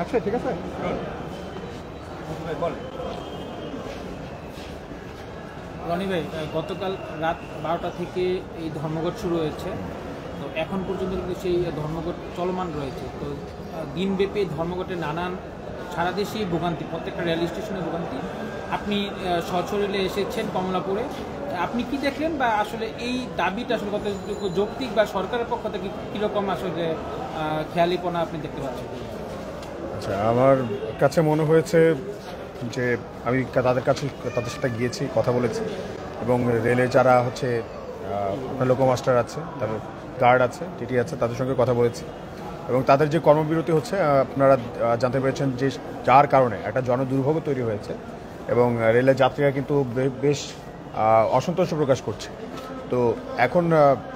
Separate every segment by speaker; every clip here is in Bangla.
Speaker 1: আচ্ছা ঠিক আছে।
Speaker 2: রনি ভাই, গতকাল রাত 12টা থেকে এই ধর্মঘট শুরু হয়েছে, তো এখন পর্যন্ত কিন্তু সেই ধর্মঘট চলমান রয়েছে। তো দিনব্যাপী ধর্মঘটে নানান সারা দেশেই ভোগান্তি, প্রত্যেকটা রেল স্টেশনে ভোগান্তি। আপনি সশরীরে এসেছেন কমলাপুরে, আপনি কি দেখলেন, বা আসলে এই দাবিটা আসলে কতটুকু যৌক্তিক, বা সরকারের পক্ষ থেকে কীরকম আসলে খেয়ালিপনা আপনি দেখতে পাচ্ছেন?
Speaker 1: আচ্ছা, আমার কাছে মনে হয়েছে যে আমি তাদের সাথে গিয়েছি, কথা বলেছি, এবং রেলে যারা হচ্ছে আপনার লোকো মাস্টার আছে, তারপর গার্ড আছে, টিটি আছে, তাদের সঙ্গে কথা বলেছি। এবং তাদের যে কর্মবিরতি হচ্ছে, আপনারা জানতে পেরেছেন যে যার কারণে একটা জনদুর্ভোগ তৈরি হয়েছে, এবং রেলের যাত্রীরা কিন্তু বেশ অসন্তোষ প্রকাশ করছে। তো এখন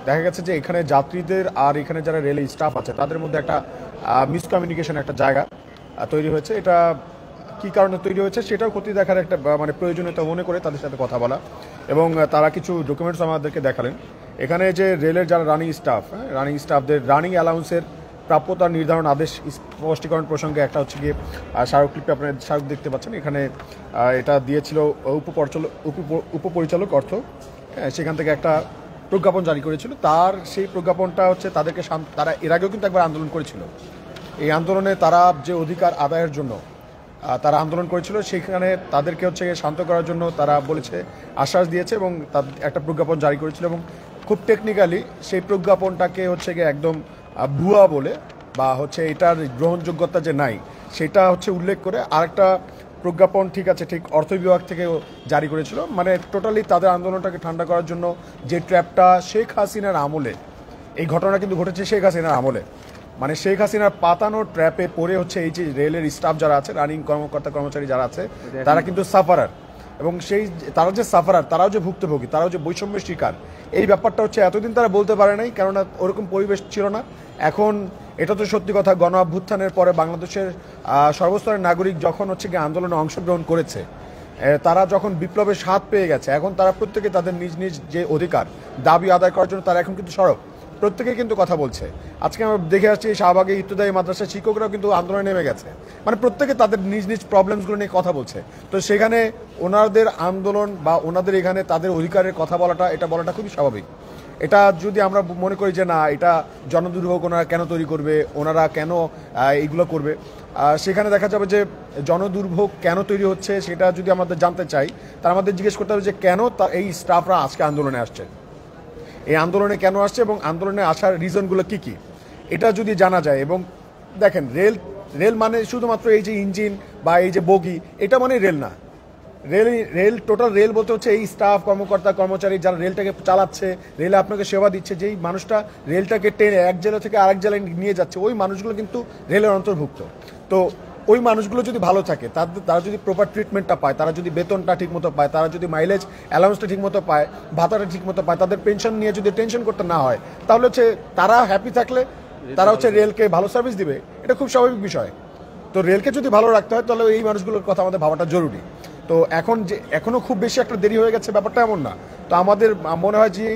Speaker 1: দেখা গেছে যে এখানে যাত্রীদের আর এখানে যারা রেল স্টাফ আছে তাদের মধ্যে একটা মিসকমিউনিকেশন একটা জায়গা তৈরি হয়েছে। এটা কী কারণে তৈরি হয়েছে সেটাও খতিয়ে দেখার একটা মানে প্রয়োজনীয়তা মনে করে তাদের সাথে কথা বলা, এবং তারা কিছু ডকুমেন্টস আমাদেরকে দেখালেন। এখানে যে রেলের যারা রানিং স্টাফদের রানিং অ্যালাউন্সের প্রাপ্যতা নির্ধারণ আদেশ স্পষ্টীকরণ প্রসঙ্গে একটা হচ্ছে গিয়ে স্মারকলিপি, আপনার স্মারক দেখতে পাচ্ছেন এখানে, এটা দিয়েছিল উপপরিচালক অর্থ, সেখান থেকে একটা প্রজ্ঞাপন জারি করেছিল। তার সেই প্রজ্ঞাপনটা হচ্ছে তারা এর আগেও কিন্তু একবার আন্দোলন করেছিল। এই আন্দোলনে তারা যে অধিকার আদায়ের জন্য তারা আন্দোলন করেছিল, সেখানে তাদেরকে হচ্ছে শান্ত করার জন্য তারা বলেছে, আশ্বাস দিয়েছে, এবং একটা প্রজ্ঞাপন জারি করেছিল। এবং খুব টেকনিক্যালি সেই প্রজ্ঞাপনটাকে হচ্ছে গিয়ে একদম ভুয়া বলে, বা হচ্ছে এটার গ্রহণযোগ্যতা যে নাই সেটা হচ্ছে উল্লেখ করে আরেকটা প্রজ্ঞাপন ঠিক অর্থ বিভাগ থেকে জারি করেছিল। মানে টোটালি তাদের আন্দোলনটাকে ঠান্ডা করার জন্য যে ট্র্যাপটা শেখ হাসিনার আমলে, এই ঘটনা কিন্তু ঘটেছে শেখ হাসিনার আমলে, মানে শেখ হাসিনার পাতানো ট্র্যাপে পড়ে হচ্ছে এই যে রেলের স্টাফ যারা আছে, রানিং কর্মচারী যারা আছে, তারা কিন্তু সাফারার, এবং তারা যে সাফারার, তারাও যে ভুক্তভোগী, তারাও যে বৈষম্যের শিকার, এই ব্যাপারটা হচ্ছে এতদিন তারা বলতে পারে নাই, কেননা ওরকম পরিবেশ ছিল না। এখন এটা তো সত্যি কথা, গণ অভ্যুত্থানের পরে বাংলাদেশের সর্বস্তরের নাগরিক যখন হচ্ছে গিয়ে আন্দোলনে অংশগ্রহণ করেছে, তারা যখন বিপ্লবের স্বাদ পেয়ে গেছে, এখন তারা প্রত্যেকে তাদের নিজ নিজ যে অধিকার দাবি আদায় করার জন্য তারা এখন কিন্তু সরব, প্রত্যেকে কিন্তু কথা বলছে। আজকে আমরা দেখে আসছি শাহবাগে ইত্তেদায়ী মাদ্রাসার শিক্ষকরাও কিন্তু আন্দোলনে নেমে গেছে, মানে প্রত্যেকে তাদের নিজ নিজ প্রবলেমসগুলো নিয়ে কথা বলছে। তো সেখানে ওনাদের আন্দোলন বা ওনাদের এখানে তাদের অধিকারের কথা বলাটা খুবই স্বাভাবিক। এটা যদি আমরা মনে করি যে না, এটা জনদুর্ভোগ ওনারা কেন তৈরি করবে, ওনারা কেন এইগুলো করবে, সেখানে দেখা যাবে যে জনদুর্ভোগ কেন তৈরি হচ্ছে সেটা যদি আমাদের জানতে চাই, তার আমাদের জিজ্ঞেস করতে হবে যে কেন এই স্টাফরা আজকে আন্দোলনে আসছে, এই আন্দোলনে কেন আসছে, এবং আন্দোলনে আসার রিজনগুলো কী কী, এটা যদি জানা যায়। এবং দেখেন, রেল মানে শুধুমাত্র এই যে ইঞ্জিন বা এই যে বগি, এটা মানে রেল না। টোটাল রেল বলতে হচ্ছে এই স্টাফ, কর্মচারী যারা রেলটাকে চালাচ্ছে, রেলে আপনাকে সেবা দিচ্ছে, যেই মানুষটা রেলটাকে টেনে এক জেলা থেকে আরেক জেলায় নিয়ে যাচ্ছে, ওই মানুষগুলো কিন্তু রেলের অন্তর্ভুক্ত। তো ওই মানুষগুলো যদি ভালো থাকে, তারা যদি প্রপার ট্রিটমেন্টটা পায়, তারা যদি বেতনটা ঠিকমতো পায়, তারা যদি মাইলেজ অ্যালাউন্সটা ঠিকমতো পায়, ভাতাটা ঠিকমতো পায়, তাদের পেনশন নিয়ে যদি টেনশন করতে না হয়, তাহলে হচ্ছে তারা হ্যাপি থাকলে তারা হচ্ছে রেলকে ভালো সার্ভিস দিবে, এটা খুব স্বাভাবিক বিষয়। তো রেলকে যদি ভালো রাখতে হয় তাহলে এই মানুষগুলোর কথা আমাদের ভাবাটা জরুরি। তো এখনো খুব বেশি একটা দেরি হয়ে গেছে ব্যাপারটা এমন না। তো আমাদের মনে হয় যে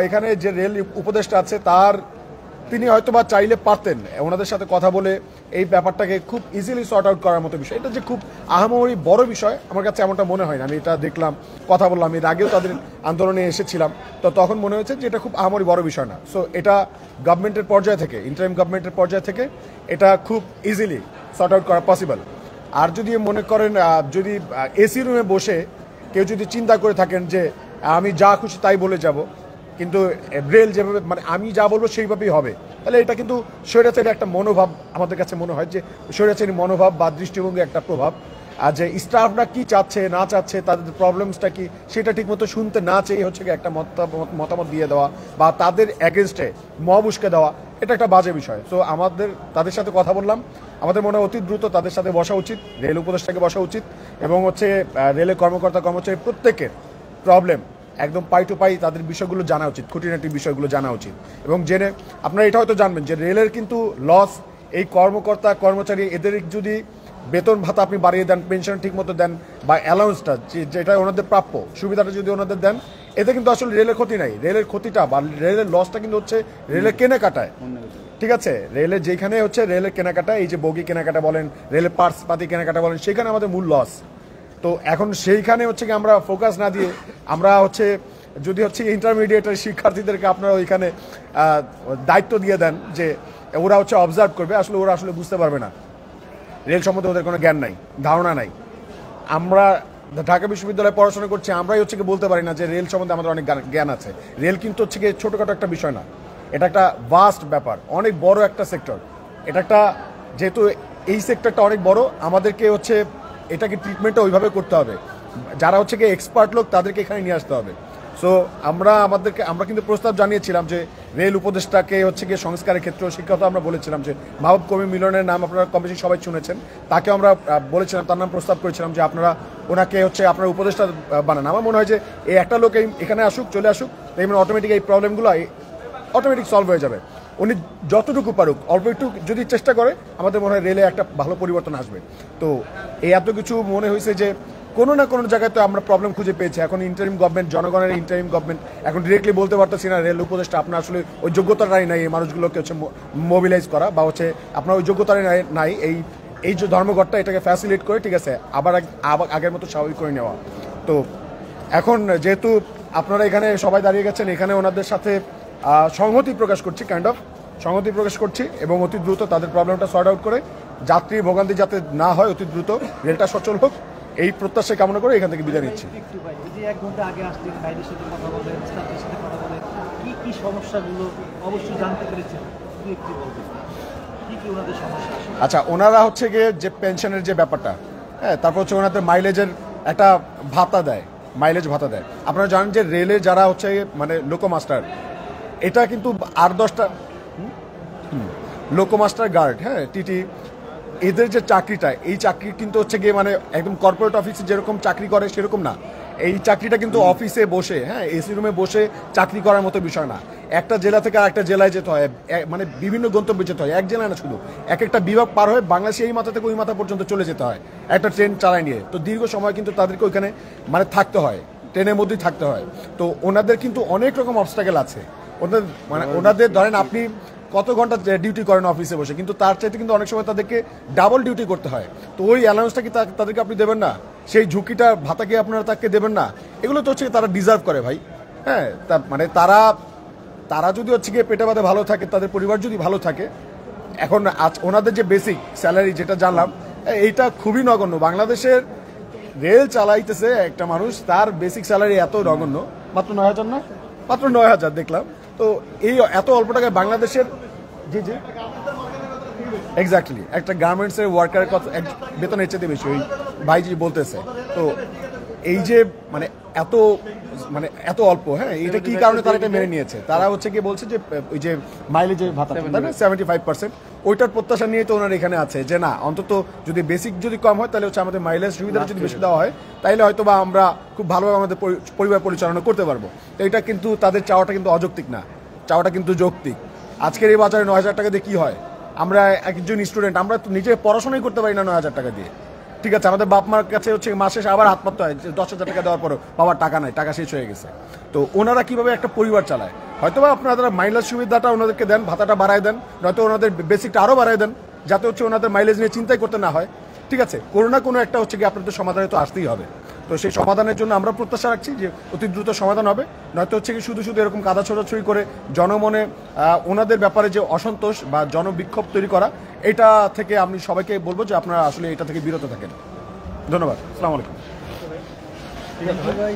Speaker 1: এখানে যে রেল উপদেষ্টা আছে তিনি হয়তো বা চাইলে পারতেন ওনাদের সাথে কথা বলে এই ব্যাপারটাকে খুব ইজিলি সর্ট আউট করার মতো বিষয়। এটা যে খুব আহামরি বড় বিষয় আমার কাছে এমনটা মনে হয় না। আমি এটা দেখলাম, কথা বললাম, এর আগেও তাদের আন্দোলনে এসেছিলাম, তো তখন মনে হয়েছে যে এটা খুব আহামরি বড় বিষয় না। সো এটা গভর্নমেন্টের পর্যায় থেকে, ইন্টারিম গভর্নমেন্টের পর্যায় থেকে এটা খুব ইজিলি সর্ট আউট করা পসিবল। আর যদি মনে করেন, যদি এসি রুমে বসে কেউ যদি চিন্তা করে থাকেন যে আমি যা খুশি তাই বলে যাব, কিন্তু রেল যেভাবে, মানে আমি যা বলবো সেইভাবেই হবে, তাহলে এটা কিন্তু স্বৈরাচারী একটা মনোভাব। আমাদের কাছে মনে হয় যে স্বৈরাচারী মনোভাব বা দৃষ্টিভঙ্গি একটা প্রভাব। আর যে স্টাফরা কি চাচ্ছে না চাচ্ছে, তাদের প্রবলেমসটা কি, সেটা ঠিকমতো শুনতে না চেয়ে হচ্ছে কি একটা মতামত দিয়ে দেওয়া বা তাদের অ্যাগেনস্টে মব উস্কে দেওয়া, এটা একটা বাজে বিষয়। সো আমাদের তাদের সাথে কথা বললাম, আমাদের মনে হয় অতি দ্রুত তাদের সাথে বসা উচিত, রেল উপদেষ্টাকে বসা উচিত, এবং হচ্ছে রেলের কর্মচারী প্রত্যেকের প্রবলেম একদম পাই টু পাই তাদের বিষয়গুলো জানা উচিত, খুঁটিনাটি বিষয়গুলো জানা উচিত। এবং জেনে আপনারা এটা হয়তো জানবেন যে রেলের কিন্তু লস, এই কর্মচারী এদের যদি বেতন ভাতা আপনি বাড়িয়ে দেন, পেনশন ঠিক মতো দেন, বা অ্যালাউন্সটা যেটা ওনাদের প্রাপ্য সুবিধাটা যদি ওনাদের দেন, এতে কিন্তু আসলে রেলের ক্ষতি নাই। রেলের ক্ষতিটা বা রেলের লসটা কিন্তু হচ্ছে রেলের কেনাকাটায়। ঠিক আছে, রেলের যেখানে হচ্ছে রেলের কেনাকাটা, এই যে বগি কেনাকাটা বলেন, রেলের পার্টস পাতি কেনাকাটা বলেন, সেখানে আমাদের মূল লস। তো এখন সেইখানে হচ্ছে কি আমরা ফোকাস না দিয়ে আমরা হচ্ছে যদি হচ্ছে ইন্টারমিডিয়েটের শিক্ষার্থীদেরকে আপনারা ওইখানে দায়িত্ব দিয়ে দেন যে ওরা হচ্ছে অবজার্ভ করবে, আসলে ওরা আসলে বুঝতে পারবে না, রেল সম্বন্ধে ওদের কোনো জ্ঞান নাই, ধারণা নাই। আমরা ঢাকা বিশ্ববিদ্যালয়ে পড়াশোনা করছি, আমরাই হচ্ছে কি বলতে পারি না যে রেল সম্বন্ধে আমাদের অনেক জ্ঞান আছে। রেল কিন্তু হচ্ছে কি ছোটোখাটো একটা বিষয় না, এটা একটা ভাস্ট ব্যাপার, অনেক বড় একটা সেক্টর। এটা একটা, যেহেতু এই সেক্টরটা অনেক বড়, আমাদেরকে হচ্ছে এটাকে ট্রিটমেন্টটা ওইভাবে করতে হবে, যারা হচ্ছে কি এক্সপার্ট লোক তাদেরকে এখানে নিয়ে আসতে হবে। সো আমরা কিন্তু প্রস্তাব জানিয়েছিলাম যে রেল উপদেষ্টাকে হচ্ছে গিয়ে সংস্কারের ক্ষেত্রে শিক্ষাগত আমরা বলেছিলাম যে মাহবুব কবি মিলনের নাম আপনারা কম বেশি সবাই শুনেছেন, তাকেও আমরা বলেছিলাম, তার নাম প্রস্তাব করেছিলাম যে আপনারা ওনাকে হচ্ছে আপনার উপদেষ্টা বানান। আমার মনে হয় যে এই একটা লোক এখানে আসুক, চলে আসুক, দেখবেন অটোমেটিক এই প্রবলেমগুলো অটোমেটিক সলভ হয়ে যাবে। উনি যতটুকু পারুক, অল্প একটু যদি চেষ্টা করে, আমাদের মনে হয় রেলে একটা ভালো পরিবর্তন আসবে। তো এই এত কিছু মনে হয়েছে যে কোনো না কোনো জায়গায় তো আমরা প্রবলেম খুঁজে পেয়েছি। এখন ইন্টারিম গভর্নমেন্ট, জনগণের ইন্টারিম গভর্নমেন্ট, এখন ডিরেক্টলি বলতে পারতেছি না রেল উপদেষ্টা আপনার আসলে ওই যোগ্যতাটাই নাই এই মানুষগুলোকে হচ্ছে মোবিলাইজ করা, বা হচ্ছে আপনার ওই যোগ্যতাটাই নাই এই যে ধর্মঘটটা এটাকে ফ্যাসিলিটেট করে, ঠিক আছে, আবার আগের মতো স্বাভাবিক করে নেওয়া। তো এখন যেহেতু আপনারা এখানে সবাই দাঁড়িয়ে গেছেন, এখানে ওনাদের সাথে সংহতি প্রকাশ করছি, সংহতি প্রকাশ করছি, এবং অতি দ্রুত তাদের প্রবলেমটা সর্ট আউট করে যাত্রী ভোগান্তি যাতে না হয়, অতি দ্রুত রেলটা সচল হোক, এই প্রত্যাশা কামনা করে এখান থেকে বিদায় নিচ্ছি।
Speaker 3: একটু ভাই, যদি 1 ঘন্টা আগে আসতেন, বাইরের সাথে কথা বলেন, স্টাফের সাথে কথা বলেন, কি সমস্যাগুলো অবশ্যই জানতে পেরেছেন, একটু বলবেন কি ওনাদের সমস্যা?
Speaker 1: আচ্ছা, ওনারা হচ্ছে গিয়ে যে পেনশনের যে ব্যাপারটা, হ্যাঁ, তারপর হচ্ছে ওনাদের মাইলেজের একটা ভাতা দেয়, মাইলেজ ভাতা দেয়। আপনারা জানেন যে রেলে যারা হচ্ছে মানে লোকোমাস্টার, এটা কিন্তু 8-10টা লোকোমাস্টার গার্ড, হ্যাঁ, টিটি, এদের যে চাকরিটা, এই চাকরি কিন্তু হচ্ছে গিয়ে মানে একদম কর্পোরেট অফিসে যেরকম চাকরি করে সেরকম না। এই চাকরিটা কিন্তু অফিসে বসে, হ্যাঁ, এসি রুমে বসে চাকরি করার মতো বিষয় না। একটা জেলা থেকে আরেকটা জেলায় যেতে হয়, মানে বিভিন্ন গন্তব্যে যেতে হয়, এক জেলায় না শুধু, এক একটা বিভাগ পার হয়ে বাংলাদেশে এই মাথা থেকে ওই মাথা পর্যন্ত চলে যেতে হয় একটা ট্রেন চালায় নিয়ে। তো দীর্ঘ সময় কিন্তু তাদেরকে ওইখানে মানে থাকতে হয়, ট্রেনের মধ্যেই থাকতে হয়। তো ওনাদের কিন্তু অনেক রকম অবস্ট্রাগল আছে। ওনাদের ধরেন আপনি কত ঘন্টা ডিউটি করেন অফিসে বসে, কিন্তু তার চাইতে কিন্তু অনেক সময় তাদেরকে ডাবল ডিউটি করতে হয়। তো ওই অ্যালাউন্সটা কি তাদেরকে আপনি দেবেন না? সেই ঝুঁকিটা ভাতা কি আপনারা তাকে দেবেন না? এগুলো তো হচ্ছে তারা ডিজার্ভ করে ভাই। হ্যাঁ, মানে তারা যদি হচ্ছে গিয়ে পেটে বাদে ভালো থাকে, তাদের পরিবার যদি ভালো থাকে, এখন ওনাদের যে বেসিক স্যালারি যেটা জানলাম, এইটা খুবই নগণ্য। বাংলাদেশের রেল চালাইতেছে একটা মানুষ, তার বেসিক স্যালারি এত নগণ্য, মাত্র 9,000 না, মাত্র 9,000 দেখলাম। তো এই এত অল্প টাকায় বাংলাদেশের, জি জি এক্স্যাক্টলি, একটা গার্মেন্টসের ওয়ার্কারের কথা বেতন এর চেয়ে বেশি, ওই ভাইজি বলতেছে। তো এই যে মানে এত অল্প, হ্যাঁ, এটা কি কারণে তারা এটা মেনে নিয়েছে? তারা হচ্ছে কি বলছে যে ওই যে মাইলেজের ভাতা 75%, ওইটার প্রত্যাশা নিয়ে তো ওনার এখানে আছে যে না, অন্তত যদি বেসিক যদি কম হয়, তাহলে হচ্ছে আমাদের মাইলেজ সুবিধাটা যদি বেশি দেওয়া হয়, তাহলে হয়তো বা আমরা খুব ভালোভাবে আমাদের পরিবার পরিচালনা করতে পারবো। তো এটা কিন্তু তাদের চাওয়াটা কিন্তু অযৌক্তিক না, চাওয়াটা কিন্তু যৌক্তিক। আজকের এই বাজারে 9,000 টাকা দিয়ে কি হয়? আমরা একজন স্টুডেন্ট, আমরা তো নিজে পড়াশোনাই করতে পারি না 9,000 টাকা দিয়ে। ঠিক আছে, আমাদের বাপ মার কাছে হচ্ছে মাস শেষে আবার হাত পাততে হয়, 10,000 টাকা দেওয়ার পরও বাবার টাকা নাই, টাকা শেষ হয়ে গেছে। তো ওনারা কিভাবে একটা পরিবার চালায়? হয়তোবা আপনারা মাইলেজ সুবিধাটা ওনাদেরকে দেন, ভাতাটা বাড়ায় দেন, নয়তো ওনাদের বেসিকটা আরও বাড়ায় দেন, যাতে হচ্ছে ওনাদের মাইলেজ নিয়ে চিন্তাই করতে না হয়। ঠিক আছে, কোনো না কোনো একটা হচ্ছে কি আপনাদের সমাধানে তো আসতেই হবে। তো সেই সমাধানের জন্য আমরা প্রত্যাশা রাখছি যে অতি দ্রুত সমাধান হবে, নয়তো হচ্ছে কি শুধু এরকম কাদা ছোড়াছুড়ি করে জনমনে ওনাদের ব্যাপারে যে অসন্তোষ বা জনবিক্ষোভ তৈরি করা, এটা থেকে আমি সবাইকে বলবো যে আপনারা আসলে এটা থেকে বিরত থাকেন। ধন্যবাদ, আসসালামু আলাইকুম।
Speaker 3: ঠিক আছে ভাই।